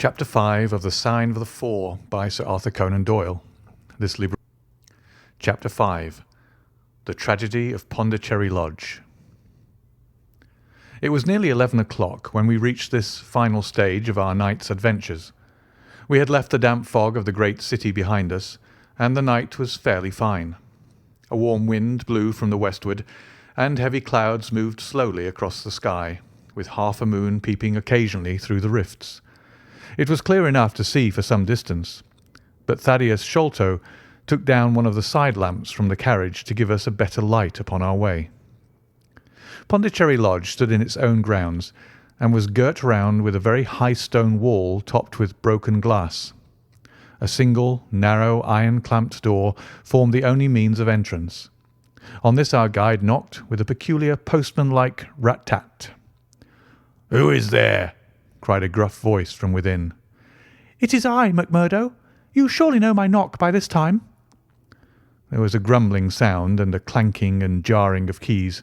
Chapter 5 of The Sign of the Four by Sir Arthur Conan Doyle. Chapter 5. The Tragedy of Pondicherry Lodge. It was nearly 11 o'clock when we reached this final stage of our night's adventures. We had left the damp fog of the great city behind us, and the night was fairly fine. A warm wind blew from the westward, and heavy clouds moved slowly across the sky, with half a moon peeping occasionally through the rifts. It was clear enough to see for some distance, but Thaddeus Sholto took down one of the side lamps from the carriage to give us a better light upon our way. Pondicherry Lodge stood in its own grounds, and was girt round with a very high stone wall topped with broken glass. A single, narrow, iron-clamped door formed the only means of entrance. On this our guide knocked with a peculiar postman-like rat-tat. "Who is there?" cried a gruff voice from within. "It is I, McMurdo. You surely know my knock by this time." There was a grumbling sound and a clanking and jarring of keys.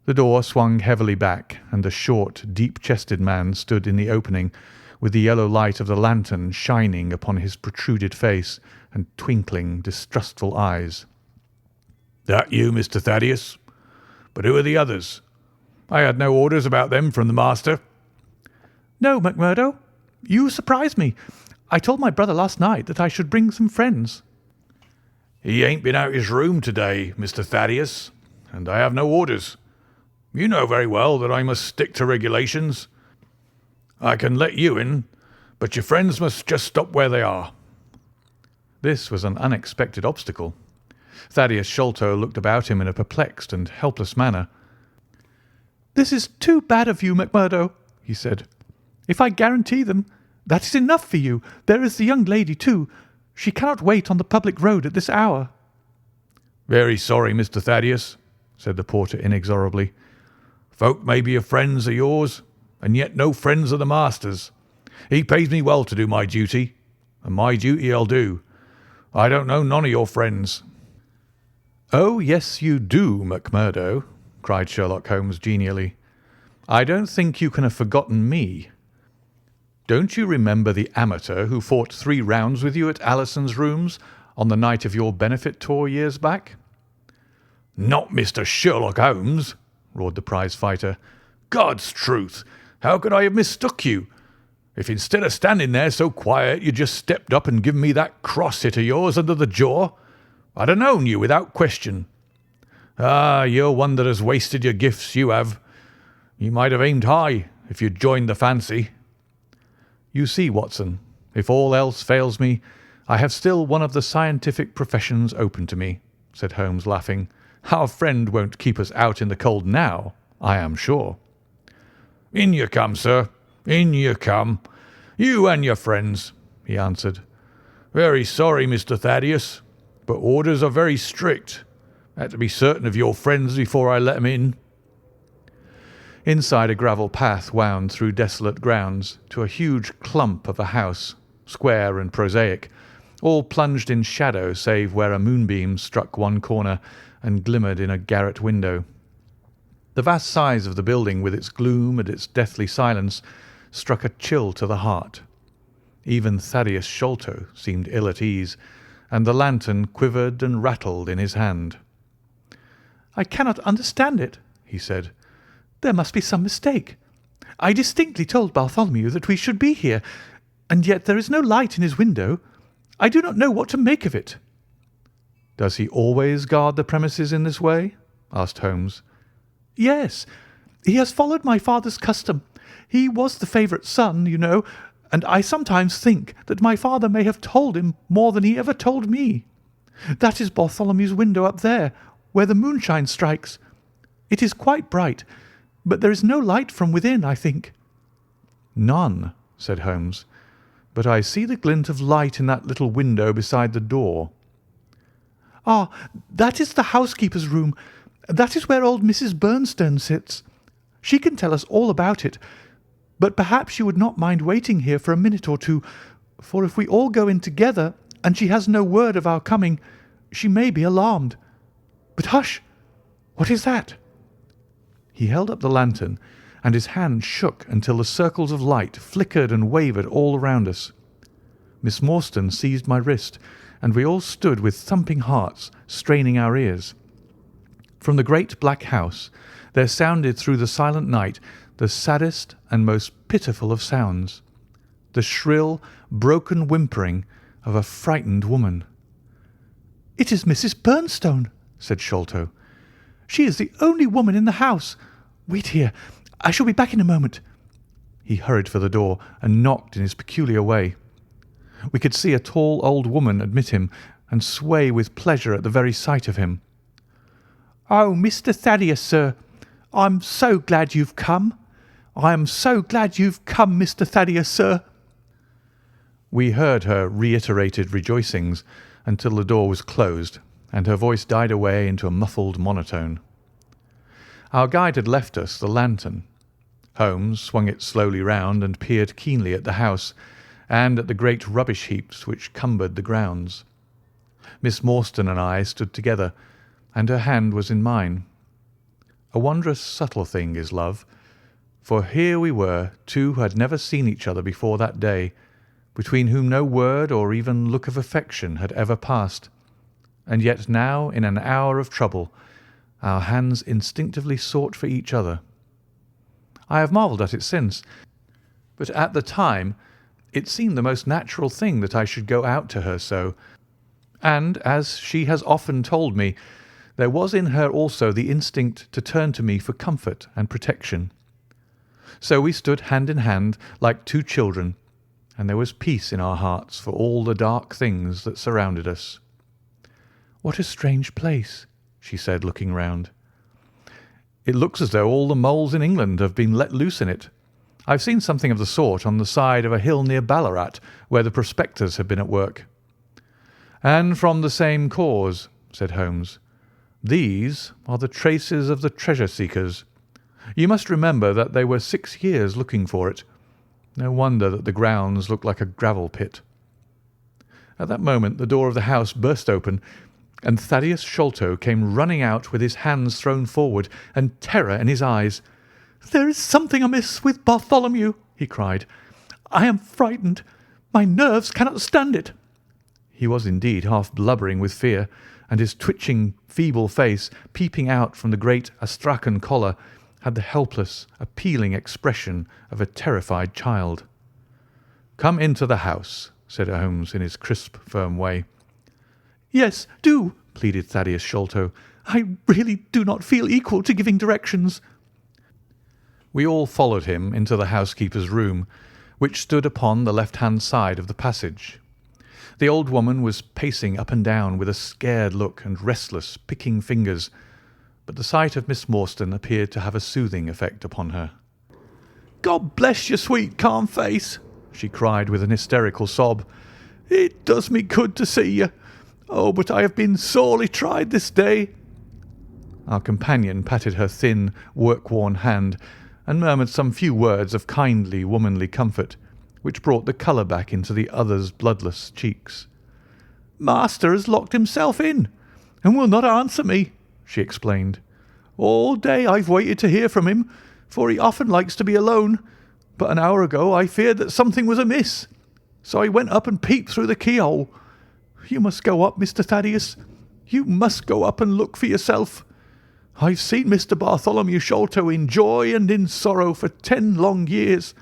The door swung heavily back, and a short, deep-chested man stood in the opening, with the yellow light of the lantern shining upon his protruded face and twinkling, distrustful eyes. "That you, Mr. Thaddeus? But who are the others? I had no orders about them from the master." "No, McMurdo. You surprised me. I told my brother last night that I should bring some friends." "He ain't been out his room to-day, Mr. Thaddeus, and I have no orders. You know very well that I must stick to regulations. I can let you in, but your friends must just stop where they are." This was an unexpected obstacle. Thaddeus Sholto looked about him in a perplexed and helpless manner. "This is too bad of you, McMurdo," he said. "If I guarantee them, that is enough for you. There is the young lady, too. She cannot wait on the public road at this hour." "Very sorry, Mr. Thaddeus," said the porter inexorably. "Folk may be your friends of yours, and yet no friends of the master's. He pays me well to do my duty, and my duty I'll do. I don't know none of your friends." "Oh, yes, you do, McMurdo," cried Sherlock Holmes genially. "I don't think you can have forgotten me. Don't you remember the amateur who fought 3 rounds with you at Alison's rooms on the night of your benefit tour years back?" "Not Mr. Sherlock Holmes!" roared the prize-fighter. "God's truth, how could I have mistook you? If instead of standing there so quiet you just stepped up and given me that cross hit of yours under the jaw, I'd have known you without question. Ah, you're one that has wasted your gifts, you have. You might have aimed high if you'd joined the fancy." "You see, Watson, if all else fails me, I have still one of the scientific professions open to me," said Holmes, laughing. "Our friend won't keep us out in the cold now, I am sure." "In you come, sir, in you come. You and your friends," he answered. "Very sorry, Mr. Thaddeus, but orders are very strict. Had to be certain of your friends before I let 'em in." Inside, a gravel path wound through desolate grounds to a huge clump of a house, square and prosaic, all plunged in shadow save where a moonbeam struck one corner and glimmered in a garret window. The vast size of the building, with its gloom and its deathly silence, struck a chill to the heart. Even Thaddeus Sholto seemed ill at ease, and the lantern quivered and rattled in his hand. "I cannot understand it," he said. "There must be some mistake. I distinctly told Bartholomew that we should be here, and yet there is no light in his window. I do not know what to make of it." "Does he always guard the premises in this way?" asked Holmes. "Yes. He has followed my father's custom. He was the favourite son, you know, and I sometimes think that my father may have told him more than he ever told me. That is Bartholomew's window up there, where the moonshine strikes. It is quite bright, but there is no light from within, I think." "None," said Holmes, "but I see the glint of light in that little window beside the door." "Ah, that is the housekeeper's room. That is where old Mrs. Bernstone sits. She can tell us all about it, but perhaps you would not mind waiting here for a minute or two, for if we all go in together and she has no word of our coming, she may be alarmed. But hush! What is that?" He held up the lantern, and his hand shook until the circles of light flickered and wavered all around us. Miss Morstan seized my wrist, and we all stood with thumping hearts, straining our ears. From the great black house there sounded through the silent night the saddest and most pitiful of sounds, the shrill, broken whimpering of a frightened woman. "It is Mrs. Bernstone," said Sholto. "She is the only woman in the house. Wait here. I shall be back in a moment." He hurried for the door and knocked in his peculiar way. We could see a tall old woman admit him and sway with pleasure at the very sight of him. "Oh, Mr. Thaddeus, sir, I'm so glad you've come. I am so glad you've come, Mr. Thaddeus, sir." We heard her reiterated rejoicings until the door was closed and her voice died away into a muffled monotone. Our guide had left us the lantern. Holmes swung it slowly round and peered keenly at the house and at the great rubbish heaps which cumbered the grounds. Miss Morstan and I stood together, and her hand was in mine. A wondrous subtle thing is love, for here we were, two who had never seen each other before that day, between whom no word or even look of affection had ever passed, and yet now, in an hour of trouble, our hands instinctively sought for each other. I have marvelled at it since, but at the time it seemed the most natural thing that I should go out to her so, and, as she has often told me, there was in her also the instinct to turn to me for comfort and protection. So we stood hand in hand like two children, and there was peace in our hearts for all the dark things that surrounded us. "What a strange place," she said, looking round. "It looks as though all the moles in England have been let loose in it. I've seen something of the sort on the side of a hill near Ballarat, where the prospectors have been at work." "And from the same cause," said Holmes. "These are the traces of the treasure-seekers. You must remember that they were 6 years looking for it. No wonder that the grounds look like a gravel pit." At that moment the door of the house burst open, and Thaddeus Sholto came running out with his hands thrown forward and terror in his eyes. "There is something amiss with Bartholomew," he cried. "I am frightened. My nerves cannot stand it." He was indeed half blubbering with fear, and his twitching, feeble face, peeping out from the great astrakhan collar, had the helpless, appealing expression of a terrified child. "Come into the house," said Holmes in his crisp, firm way. "Yes, do," pleaded Thaddeus Sholto. "I really do not feel equal to giving directions." We all followed him into the housekeeper's room, which stood upon the left-hand side of the passage. The old woman was pacing up and down with a scared look and restless, picking fingers, but the sight of Miss Morstan appeared to have a soothing effect upon her. "God bless your sweet, calm face," she cried with an hysterical sob. "It does me good to see you. Oh, but I have been sorely tried this day." Our companion patted her thin, work-worn hand and murmured some few words of kindly, womanly comfort, which brought the colour back into the other's bloodless cheeks. "Master has locked himself in, and will not answer me," she explained. "All day I've waited to hear from him, for he often likes to be alone, but an hour ago I feared that something was amiss, so I went up and peeped through the keyhole. You must go up, Mr. Thaddeus. You must go up and look for yourself. I've seen Mr. Bartholomew Sholto in joy and in sorrow for 10 long years,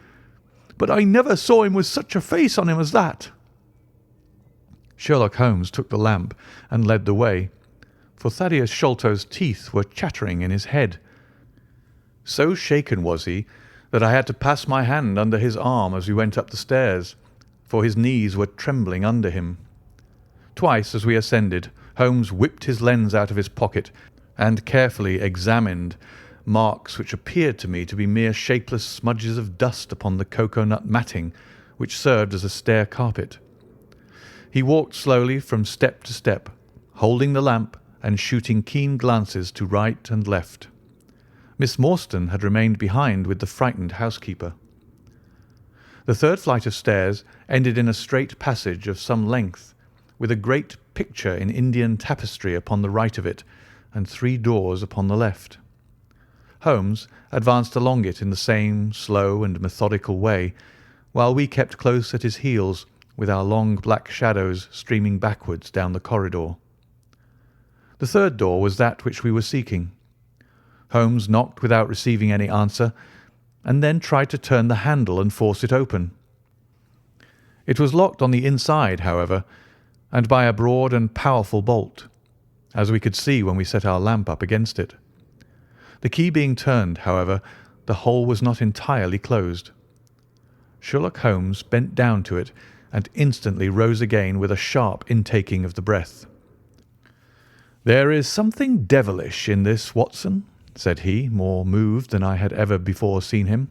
but I never saw him with such a face on him as that." Sherlock Holmes took the lamp and led the way, for Thaddeus Sholto's teeth were chattering in his head. So shaken was he that I had to pass my hand under his arm as we went up the stairs, for his knees were trembling under him. Twice as we ascended, Holmes whipped his lens out of his pocket and carefully examined marks which appeared to me to be mere shapeless smudges of dust upon the cocoa-nut matting which served as a stair carpet. He walked slowly from step to step, holding the lamp and shooting keen glances to right and left. Miss Morstan had remained behind with the frightened housekeeper. The third flight of stairs ended in a straight passage of some length, with a great picture in Indian tapestry upon the right of it, and 3 doors upon the left. Holmes advanced along it in the same slow and methodical way, while we kept close at his heels, with our long black shadows streaming backwards down the corridor. The third door was that which we were seeking. Holmes knocked without receiving any answer, and then tried to turn the handle and force it open. It was locked on the inside, however, and by a broad and powerful bolt, as we could see when we set our lamp up against it. The key being turned, however, the hole was not entirely closed. Sherlock Holmes bent down to it and instantly rose again with a sharp intaking of the breath. "There is something devilish in this, Watson," said he, more moved than I had ever before seen him.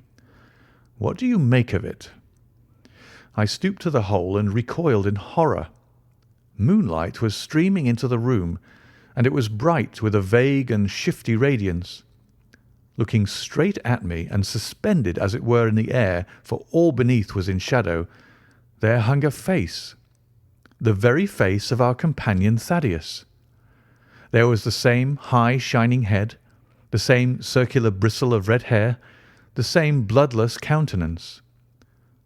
"What do you make of it?" I stooped to the hole and recoiled in horror. Moonlight was streaming into the room, and it was bright with a vague and shifty radiance. Looking straight at me, and suspended as it were in the air, for all beneath was in shadow, there hung a face, the very face of our companion Thaddeus. There was the same high shining head, the same circular bristle of red hair, the same bloodless countenance.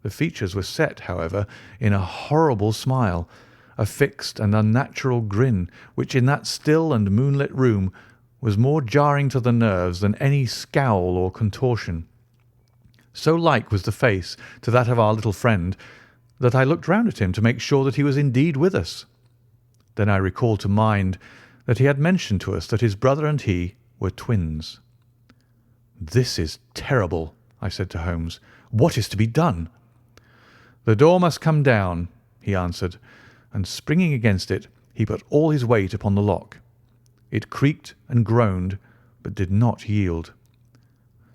The features were set, however, in a horrible smile, a fixed and unnatural grin, which in that still and moonlit room was more jarring to the nerves than any scowl or contortion. So like was the face to that of our little friend that I looked round at him to make sure that he was indeed with us. Then I recalled to mind that he had mentioned to us that his brother and he were twins. "This is terrible," I said to Holmes. "What is to be done?" "The door must come down," he answered, and springing against it, he put all his weight upon the lock. It creaked and groaned, but did not yield.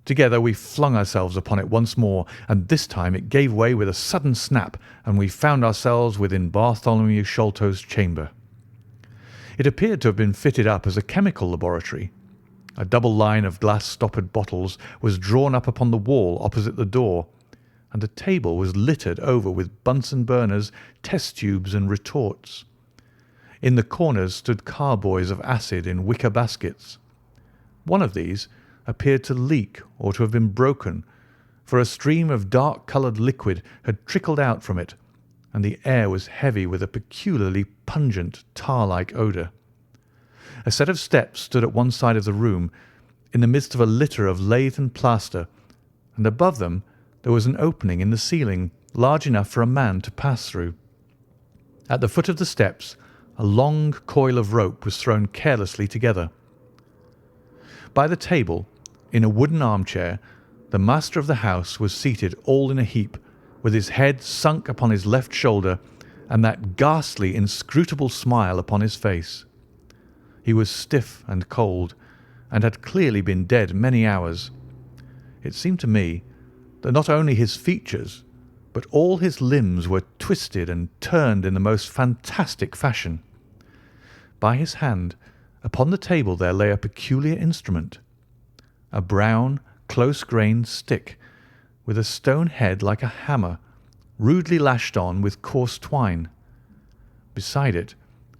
Together we flung ourselves upon it once more, and this time it gave way with a sudden snap, and we found ourselves within Bartholomew Sholto's chamber. It appeared to have been fitted up as a chemical laboratory. A double line of glass-stoppered bottles was drawn up upon the wall opposite the door, and the table was littered over with Bunsen burners, test tubes, and retorts. In the corners stood carboys of acid in wicker baskets. One of these appeared to leak or to have been broken, for a stream of dark-coloured liquid had trickled out from it, and the air was heavy with a peculiarly pungent tar-like odour. A set of steps stood at one side of the room, in the midst of a litter of lath and plaster, and above them there was an opening in the ceiling large enough for a man to pass through. At the foot of the steps a long coil of rope was thrown carelessly together. By the table, in a wooden armchair, the master of the house was seated all in a heap, with his head sunk upon his left shoulder and that ghastly, inscrutable smile upon his face. He was stiff and cold, and had clearly been dead many hours. It seemed to me that not only his features, but all his limbs were twisted and turned in the most fantastic fashion. By his hand, upon the table there lay a peculiar instrument, a brown, close-grained stick, with a stone head like a hammer, rudely lashed on with coarse twine. Beside it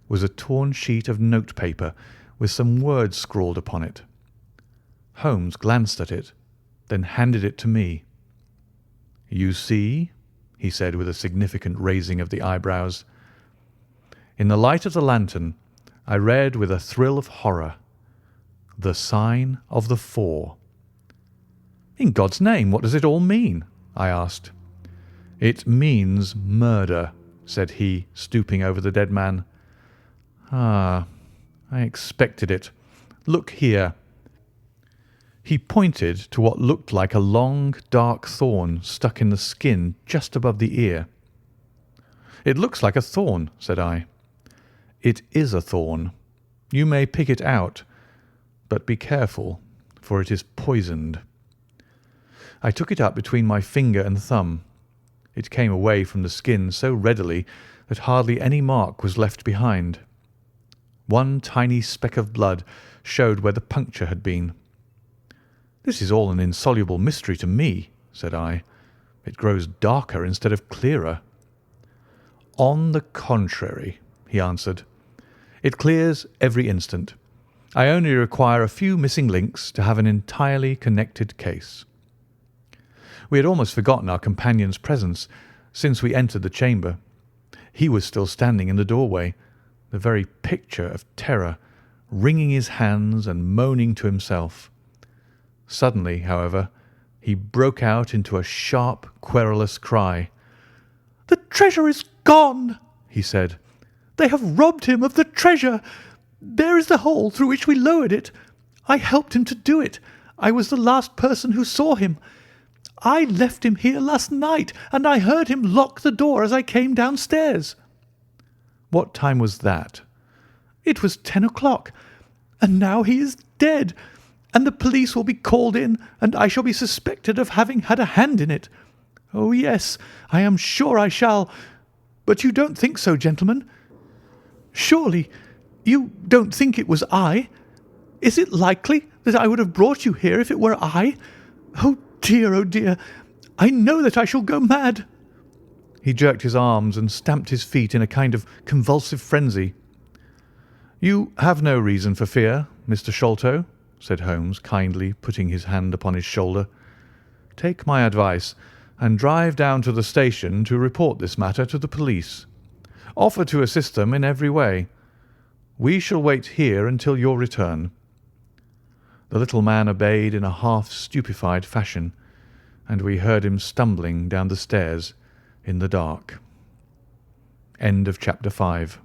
was a torn sheet of notepaper with some words scrawled upon it. Holmes glanced at it, then handed it to me. "You see," he said with a significant raising of the eyebrows. In the light of the lantern I read with a thrill of horror, "The Sign of the Four." "In God's name, what does it all mean?" I asked. "It means murder," said he, stooping over the dead man. "Ah, I expected it. Look here." He pointed to what looked like a long, dark thorn stuck in the skin just above the ear. "It looks like a thorn," said I. "It is a thorn. You may pick it out, but be careful, for it is poisoned." I took it up between my finger and thumb. It came away from the skin so readily that hardly any mark was left behind. One tiny speck of blood showed where the puncture had been. "This is all an insoluble mystery to me," said I. "It grows darker instead of clearer." "On the contrary," he answered, "it clears every instant. I only require a few missing links to have an entirely connected case." We had almost forgotten our companion's presence since we entered the chamber. He was still standing in the doorway, the very picture of terror, wringing his hands and moaning to himself. Suddenly, however, he broke out into a sharp, querulous cry. "The treasure is gone," he said. "They have robbed him of the treasure. There is the hole through which we lowered it. I helped him to do it. I was the last person who saw him. I left him here last night, and I heard him lock the door as I came downstairs." "What time was that?" "It was 10 o'clock, and now he is dead, and the police will be called in, and I shall be suspected of having had a hand in it. Oh, yes, I am sure I shall. But you don't think so, gentlemen? Surely you don't think it was I? Is it likely that I would have brought you here if it were I? Oh dear, I know that I shall go mad." He jerked his arms and stamped his feet in a kind of convulsive frenzy. "You have no reason for fear, Mr. Sholto," said Holmes, kindly putting his hand upon his shoulder. "Take my advice and drive down to the station to report this matter to the police. Offer to assist them in every way. We shall wait here until your return." The little man obeyed in a half-stupefied fashion, and we heard him stumbling down the stairs in the dark. End of chapter 5.